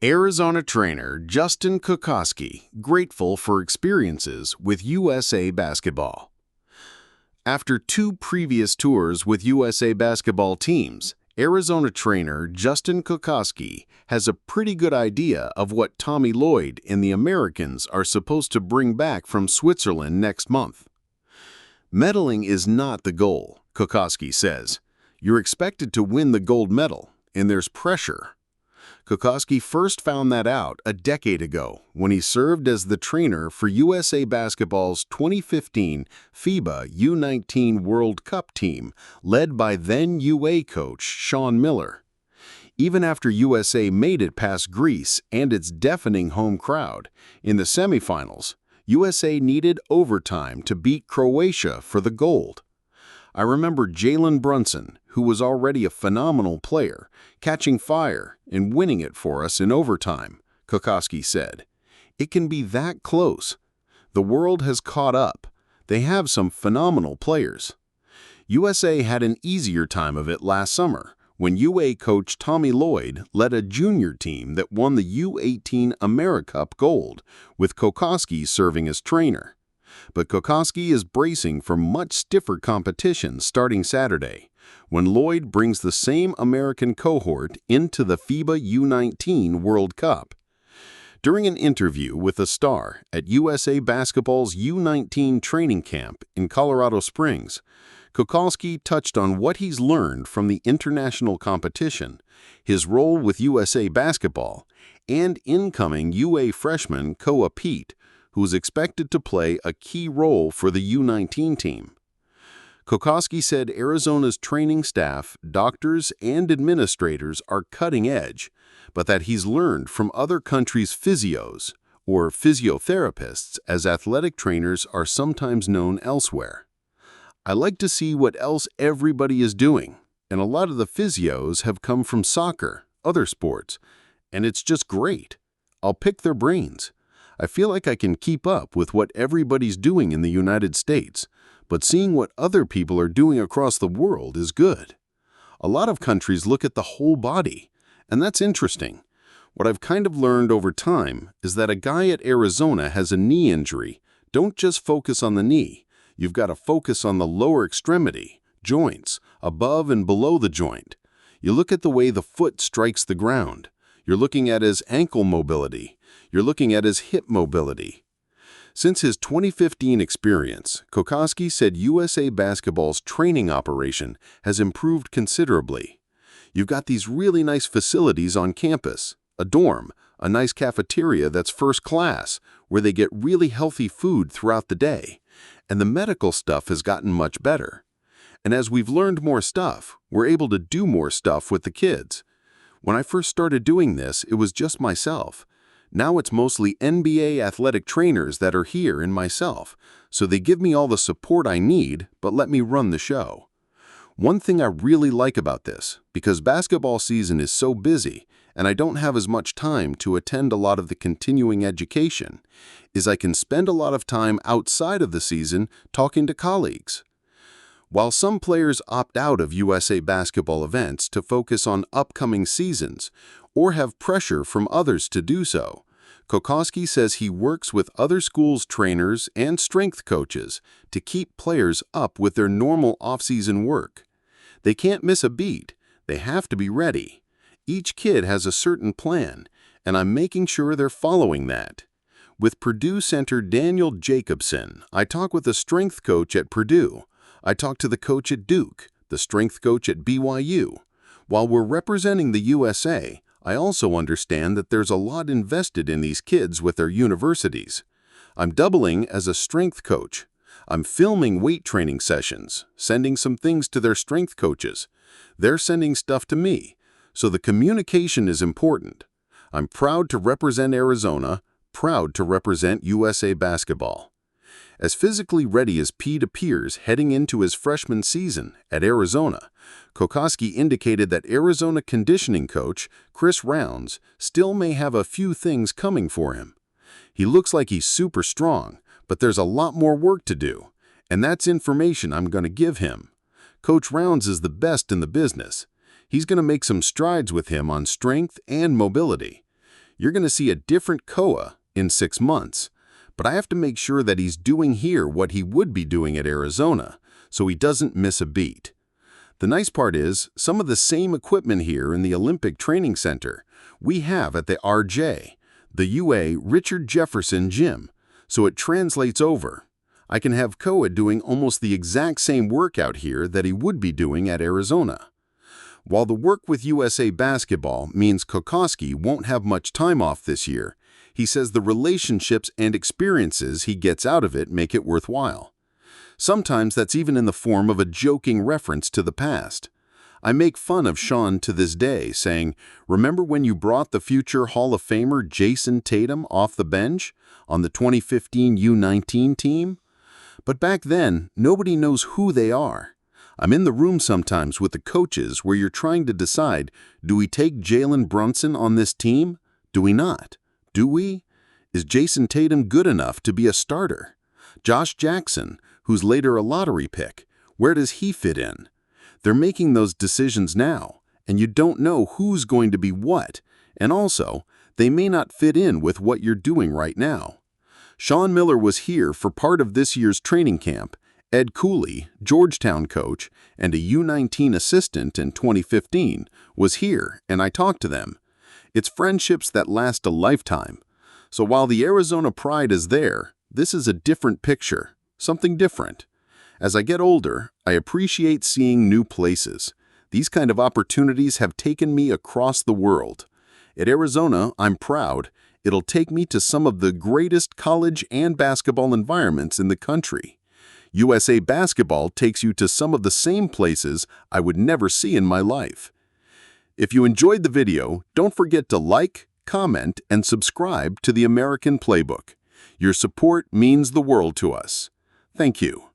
Arizona trainer Justin Kokoskie grateful for experiences with USA Basketball. After two previous tours with USA Basketball teams, Arizona trainer Justin Kokoskie has a pretty good idea of what Tommy Lloyd and the Americans are supposed to bring back from Switzerland next month. Medaling is not the goal, Kokoskie says. You're expected to win the gold medal, and there's pressure. Kokoskie first found that out a decade ago when he served as the trainer for USA Basketball's 2015 FIBA U19 World Cup team led by then UA coach Sean Miller. Even after USA made it past Greece and its deafening home crowd, in the semifinals, USA needed overtime to beat Croatia for the gold. I remember Jalen Brunson, who was already a phenomenal player, catching fire and winning it for us in overtime, Kokoskie said. It can be that close. The world has caught up. They have some phenomenal players. USA had an easier time of it last summer when UA coach Tommy Lloyd led a junior team that won the U18 AmeriCup gold, with Kokoskie serving as trainer. But Kokoskie is bracing for much stiffer competition starting Saturday, when Lloyd brings the same American cohort into the FIBA U19 World Cup. During an interview with a star at USA Basketball's U19 training camp in Colorado Springs, Kokoskie touched on what he's learned from the international competition, his role with USA Basketball, and incoming UA freshman Koa Pete, who is expected to play a key role for the U19 team. Kokoskie said Arizona's training staff, doctors, and administrators are cutting edge, but that he's learned from other countries' physios, or physiotherapists, as athletic trainers are sometimes known elsewhere. I like to see what else everybody is doing, and a lot of the physios have come from soccer, other sports, and it's just great. I'll pick their brains. I feel like I can keep up with what everybody's doing in the United States, but seeing what other people are doing across the world is good. A lot of countries look at the whole body, and that's interesting. What I've kind of learned over time is that a guy at Arizona has a knee injury. Don't just focus on the knee. You've got to focus on the lower extremity, joints, above and below the joint. You look at the way the foot strikes the ground. You're looking at his ankle mobility. You're looking at his hip mobility. Since his 2015 experience, Kokoskie said USA Basketball's training operation has improved considerably. You've got these really nice facilities on campus, a dorm, a nice cafeteria that's first class, where they get really healthy food throughout the day, and the medical stuff has gotten much better. And as we've learned more stuff, we're able to do more stuff with the kids. When I first started doing this, it was just myself. Now it's mostly NBA athletic trainers that are here and myself, so they give me all the support I need, but let me run the show. One thing I really like about this, because basketball season is so busy and I don't have as much time to attend a lot of the continuing education, is I can spend a lot of time outside of the season talking to colleagues. While some players opt out of USA Basketball events to focus on upcoming seasons or have pressure from others to do so, Kokoskie says he works with other schools' trainers and strength coaches to keep players up with their normal off-season work. They can't miss a beat. They have to be ready. Each kid has a certain plan, and I'm making sure they're following that. With Purdue center Daniel Jacobson, I talk with a strength coach at Purdue. I talk to the coach at Duke, the strength coach at BYU. While we're representing the USA, I also understand that there's a lot invested in these kids with their universities. I'm doubling as a strength coach. I'm filming weight training sessions, sending some things to their strength coaches. They're sending stuff to me, so the communication is important. I'm proud to represent Arizona, proud to represent USA Basketball. As physically ready as Pete appears heading into his freshman season at Arizona, Kokoskie indicated that Arizona conditioning coach Chris Rounds still may have a few things coming for him. He looks like he's super strong, but there's a lot more work to do, and that's information I'm going to give him. Coach Rounds is the best in the business. He's going to make some strides with him on strength and mobility. You're going to see a different Koa in 6 months, but I have to make sure that he's doing here what he would be doing at Arizona, so he doesn't miss a beat. The nice part is, some of the same equipment here in the Olympic Training Center we have at the RJ, the UA Richard Jefferson Gym, so it translates over. I can have Koa doing almost the exact same workout here that he would be doing at Arizona. While the work with USA Basketball means Kokoskie won't have much time off this year, he says the relationships and experiences he gets out of it make it worthwhile. Sometimes that's even in the form of a joking reference to the past. I make fun of Sean to this day, saying, "Remember when you brought the future Hall of Famer Jason Tatum off the bench on the 2015 U19 team? But back then, nobody knows who they are. I'm in the room sometimes with the coaches where you're trying to decide, do we take Jalen Brunson on this team? Do we not? Do we? Is Jason Tatum good enough to be a starter? Josh Jackson, who's later a lottery pick, where does he fit in?" They're making those decisions now, and you don't know who's going to be what, and also, they may not fit in with what you're doing right now. Sean Miller was here for part of this year's training camp. Ed Cooley, Georgetown coach, and a U19 assistant in 2015, was here, and I talked to them. It's friendships that last a lifetime. So while the Arizona pride is there, this is a different picture, something different. As I get older, I appreciate seeing new places. These kind of opportunities have taken me across the world. At Arizona, I'm proud. It'll take me to some of the greatest college and basketball environments in the country. USA Basketball takes you to some of the same places I would never see in my life. If you enjoyed the video, don't forget to like, comment, and subscribe to the American Playbook. Your support means the world to us. Thank you.